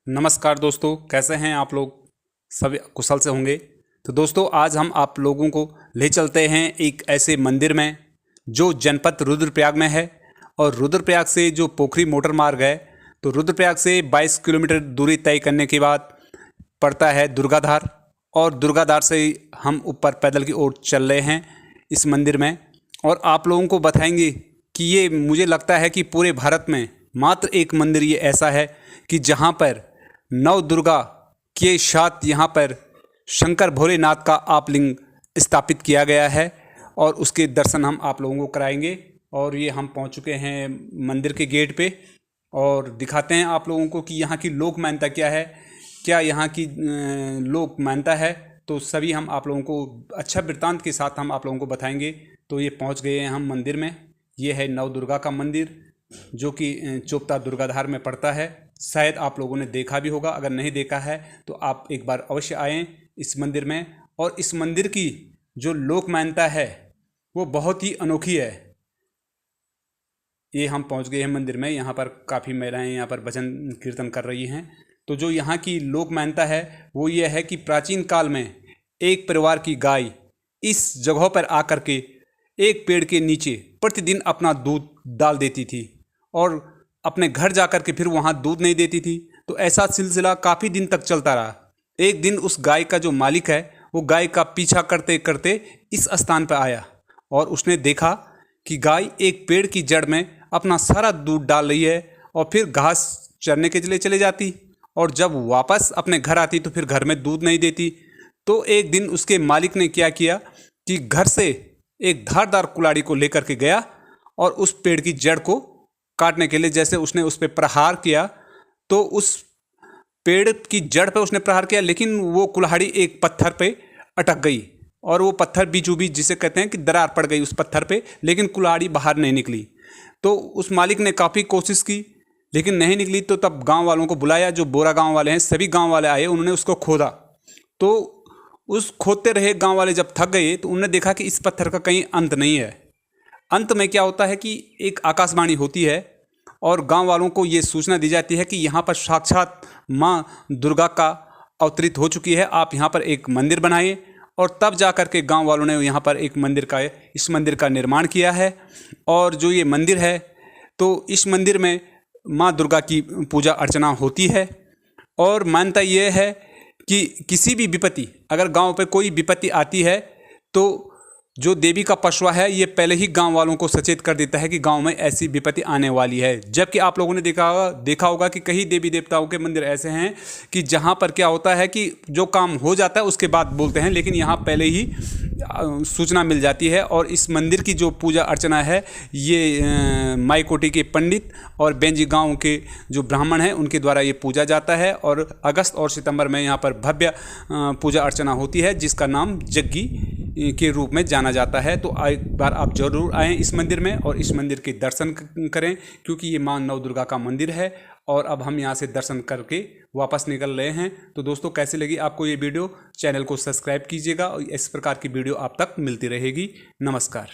नमस्कार दोस्तों, कैसे हैं आप लोग? सब कुशल से होंगे। तो दोस्तों, आज हम आप लोगों को ले चलते हैं एक ऐसे मंदिर में जो जनपद रुद्रप्रयाग में है। और रुद्रप्रयाग से जो पोखरी मोटर मार्ग है, तो रुद्रप्रयाग से 22 किलोमीटर दूरी तय करने के बाद पड़ता है दुर्गाधार। और दुर्गाधार से हम ऊपर पैदल की ओर चल रहे हैं इस मंदिर में। और आप लोगों को बताएंगे कि ये मुझे लगता है कि पूरे भारत में मात्र एक मंदिर ये ऐसा है कि जहाँ पर नव दुर्गा के साथ यहाँ पर शंकर भोलेनाथ का आप लिंग स्थापित किया गया है। और उसके दर्शन हम आप लोगों को कराएंगे। और ये हम पहुँच चुके हैं मंदिर के गेट पे और दिखाते हैं आप लोगों को कि यहाँ की लोक मान्यता क्या है, क्या यहाँ की लोक मान्यता है। तो सभी हम आप लोगों को अच्छा वृत्तांत के साथ हम आप लोगों को बताएंगे। तो ये पहुँच गए हैं हम मंदिर में। ये है नव दुर्गा का मंदिर जो कि चोपता दुर्गाधार में पड़ता है। शायद आप लोगों ने देखा भी होगा, अगर नहीं देखा है तो आप एक बार अवश्य आएँ इस मंदिर में। और इस मंदिर की जो लोक मान्यता है वो बहुत ही अनोखी है। ये हम पहुंच गए हैं मंदिर में। यहाँ पर काफ़ी महिलाएं यहाँ पर भजन कीर्तन कर रही हैं। तो जो यहाँ की लोक मान्यता है वो ये है कि प्राचीन काल में एक परिवार की गाय इस जगह पर आकर के एक पेड़ के नीचे प्रतिदिन अपना दूध डाल देती थी और अपने घर जाकर के फिर वहाँ दूध नहीं देती थी। तो ऐसा सिलसिला काफ़ी दिन तक चलता रहा। एक दिन उस गाय का जो मालिक है वो गाय का पीछा करते करते इस स्थान पर आया और उसने देखा कि गाय एक पेड़ की जड़ में अपना सारा दूध डाल रही है और फिर घास चरने के लिए चले जाती। और जब वापस अपने घर आती तो फिर घर में दूध नहीं देती। तो एक दिन उसके मालिक ने क्या किया कि घर से एक धारदार कुल्हाड़ी को लेकर के गया और उस पेड़ की जड़ को काटने के लिए जैसे उसने उस पर प्रहार किया तो उस पेड़ की जड़ पे उसने प्रहार किया, लेकिन वो कुल्हाड़ी एक पत्थर पे अटक गई और वो पत्थर बीचों बीच जिसे कहते हैं कि दरार पड़ गई उस पत्थर पे, लेकिन कुल्हाड़ी बाहर नहीं निकली। तो उस मालिक ने काफ़ी कोशिश की लेकिन नहीं निकली। तो तब गांव वालों को बुलाया, जो बोरा गांव वाले हैं, सभी गांव वाले आए, उन्होंने उसको खोदा। तो उस खोदते रहे गांव वाले जब थक गए तो उन्होंने देखा कि इस पत्थर का कहीं अंत नहीं है। अंत में क्या होता है कि एक आकाशवाणी होती है और गांव वालों को ये सूचना दी जाती है कि यहाँ पर साक्षात माँ दुर्गा का अवतरित हो चुकी है, आप यहाँ पर एक मंदिर बनाइए। और तब जा कर के गाँव वालों ने यहाँ पर एक इस मंदिर का निर्माण किया है। और जो ये मंदिर है तो इस मंदिर में माँ दुर्गा की पूजा अर्चना होती है। और मान्यता ये है कि किसी भी विपत्ति, अगर गांव पे कोई विपत्ति आती है तो जो देवी का पशुआ है ये पहले ही गांव वालों को सचेत कर देता है कि गांव में ऐसी विपत्ति आने वाली है। जबकि आप लोगों ने देखा होगा कि कई देवी देवताओं के मंदिर ऐसे हैं कि जहां पर क्या होता है कि जो काम हो जाता है उसके बाद बोलते हैं, लेकिन यहाँ पहले ही सूचना मिल जाती है। और इस मंदिर की जो पूजा अर्चना है ये माईकोटी के पंडित और बेंजी गांव के जो ब्राह्मण हैं उनके द्वारा ये पूजा जाता है। और अगस्त और सितंबर में यहाँ पर भव्य पूजा अर्चना होती है जिसका नाम जग्गी के रूप में जाना जाता है। तो एक बार आप जरूर आएँ इस मंदिर में और इस मंदिर के दर्शन करें, क्योंकि ये माँ नव दुर्गा का मंदिर है। और अब हम यहाँ से दर्शन करके वापस निकल रहे हैं। तो दोस्तों, कैसी लगी आपको ये वीडियो? चैनल को सब्सक्राइब कीजिएगा और इस प्रकार की वीडियो आप तक मिलती रहेगी। नमस्कार।